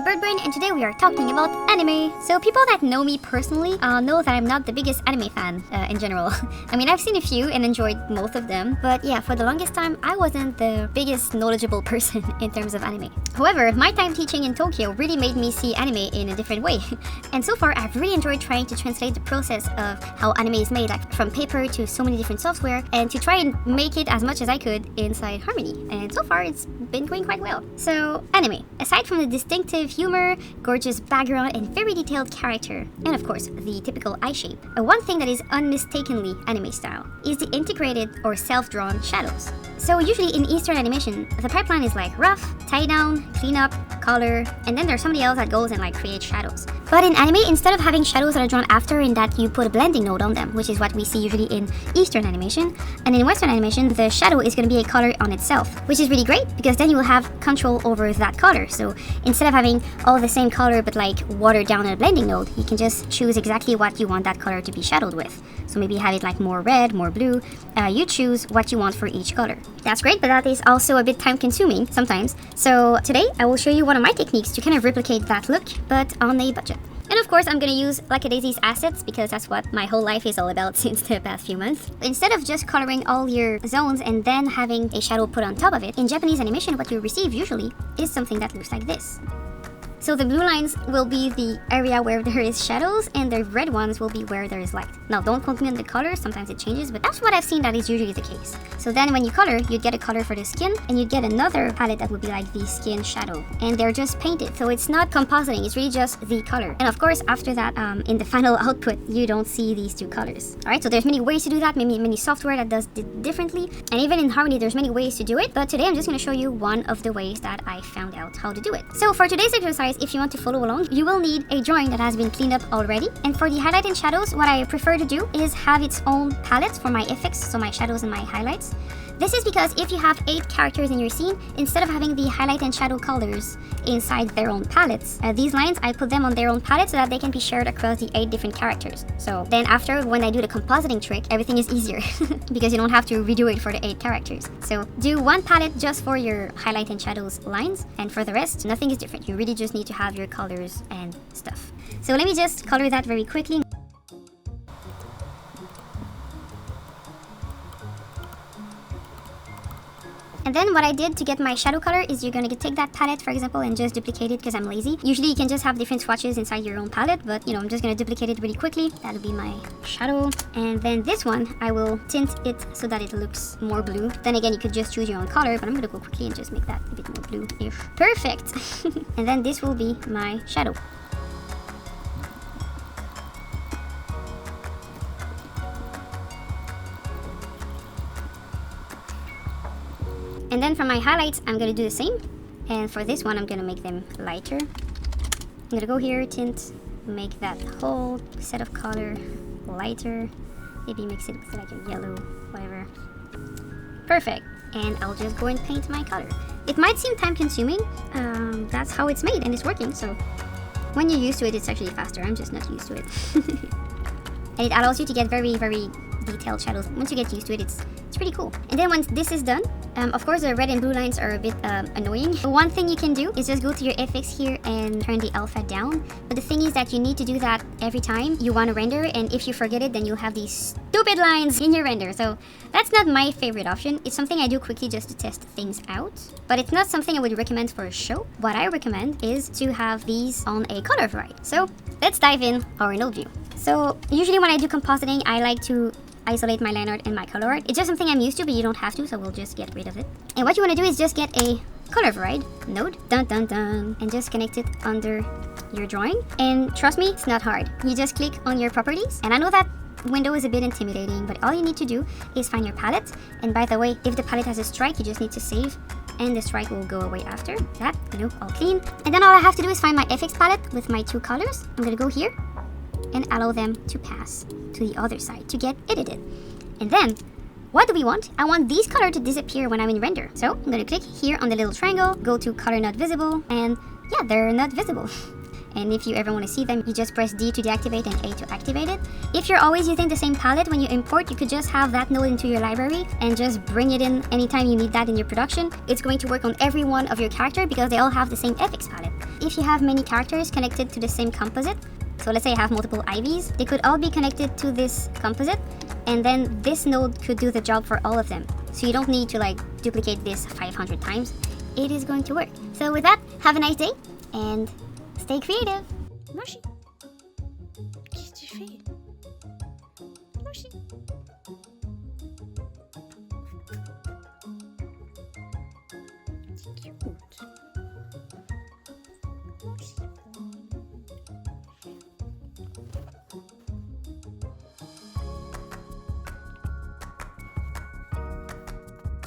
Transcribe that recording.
Birdbrain, and today we are talking about anime. So people that know me personally know that I'm not the biggest anime fan in general. I mean, I've seen a few and enjoyed most of them, but yeah, for the longest time, I wasn't the biggest knowledgeable person in terms of anime. However, my time teaching in Tokyo really made me see anime in a different way. And so far, I've really enjoyed trying to translate the process of how anime is made, like from paper to so many different software, and to try and make it as much as I could inside Harmony. And so far, it's been going quite well. So, anime. Aside from the distinctive humor, gorgeous background, and very detailed character, and of course, the typical eye shape, one thing that is unmistakably anime style is the integrated or self-drawn shadows. So usually in Eastern animation, the pipeline is like rough, tie down, clean up, color, and then there's somebody else that goes and like creates shadows. But in anime, instead of having shadows that are drawn after in that you put a blending node on them, which is what we see usually in Eastern animation, and in Western animation, the shadow is going to be a color on itself, which is really great because then you will have control over that color. So instead of having all the same color but like watered down in a blending node, you can just choose exactly what you want that color to be shadowed with. So maybe have it like more red, more blue. You choose what you want for each color. That's great, but that is also a bit time consuming sometimes. So today I will show you one of my techniques to kind of replicate that look, but on a budget. And of course, I'm gonna use Lackadaisy's assets because that's what my whole life is all about since the past few months. Instead of just coloring all your zones and then having a shadow put on top of it, in Japanese animation, what you receive usually is something that looks like this. So the blue lines will be the area where there is shadows, and the red ones will be where there is light. Now, don't quote me on the color, sometimes it changes, but that's what I've seen that is usually the case. So then when you color, you'd get a color for the skin, and you'd get another palette that would be like the skin shadow. And they're just painted, so it's not compositing, it's really just the color. And of course, after that, in the final output, you don't see these two colors. Alright, so there's many ways to do that, many software that does it differently, and even in Harmony, there's many ways to do it, but today I'm just going to show you one of the ways that I found out how to do it. So for today's exercise, if you want to follow along, you will need a drawing that has been cleaned up already. And for the highlight and shadows, what I prefer to do is have its own palette for my effects, so my shadows and my highlights. This is because if you have 8 characters in your scene, instead of having the highlight and shadow colors inside their own palettes, these lines, I put them on their own palette so that they can be shared across the 8 different characters. So then after, when I do the compositing trick, everything is easier because you don't have to redo it for the 8 characters. So do one palette just for your highlight and shadows lines, and for the rest, nothing is different. You really just need to have your colors and stuff. So let me just color that very quickly. And then what I did to get my shadow color is you're gonna take that palette, for example, and just duplicate it because I'm lazy. Usually you can just have different swatches inside your own palette, but you know, I'm just gonna duplicate it really quickly. That'll be my shadow. And then this one, I will tint it so that it looks more blue. Then again, you could just choose your own color, but I'm gonna go quickly and just make that a bit more blue-ish. Perfect! And then this will be my shadow. And then for my highlights, I'm gonna do the same. And for this one, I'm gonna make them lighter. I'm gonna go here, tint, make that whole set of color lighter. Maybe mix it with like a yellow, whatever. Perfect. And I'll just go and paint my color. It might seem time consuming. That's how it's made and it's working. So when you're used to it, it's actually faster. I'm just not used to it. And it allows you to get very, very detailed shadows. Once you get used to it, it's pretty cool. And then once this is done, of course the red and blue lines are a bit annoying. But one thing you can do is just go to your FX here and turn the alpha down. But the thing is that you need to do that every time you want to render, and if you forget it, then you'll have these stupid lines in your render. So that's not my favorite option. It's something I do quickly just to test things out, but it's not something I would recommend for a show. What I recommend is to have these on a color variety. So let's dive in our node view. So usually when I do compositing, I like to isolate my line art and my color art. It's just something I'm used to, but you don't have to, so we'll just get rid of it. And what you want to do is just get a color variety node, dun dun dun, and just connect it under your drawing. And trust me, it's not hard. You just click on your properties, and I know that window is a bit intimidating, but all you need to do is find your palette. And by the way, if the palette has a strike, you just need to save, and the strike will go away after that. All clean. And then all I have to do is find my FX palette with my 2 colors. I'm gonna go here and allow them to pass to the other side to get edited. And then, what do we want? I want these colors to disappear when I'm in render. So I'm gonna click here on the little triangle, go to color not visible, and yeah, they're not visible. And if you ever want to see them, you just press D to deactivate and A to activate it. If you're always using the same palette when you import, you could just have that node into your library and just bring it in anytime you need that in your production. It's going to work on every one of your characters because they all have the same FX palette. if you have many characters connected to the same composite, so let's say I have multiple IVs, they could all be connected to this composite, and then this node could do the job for all of them. So you don't need to like duplicate this 500 times. It is going to work. So with that, have a nice day and stay creative. Moshi.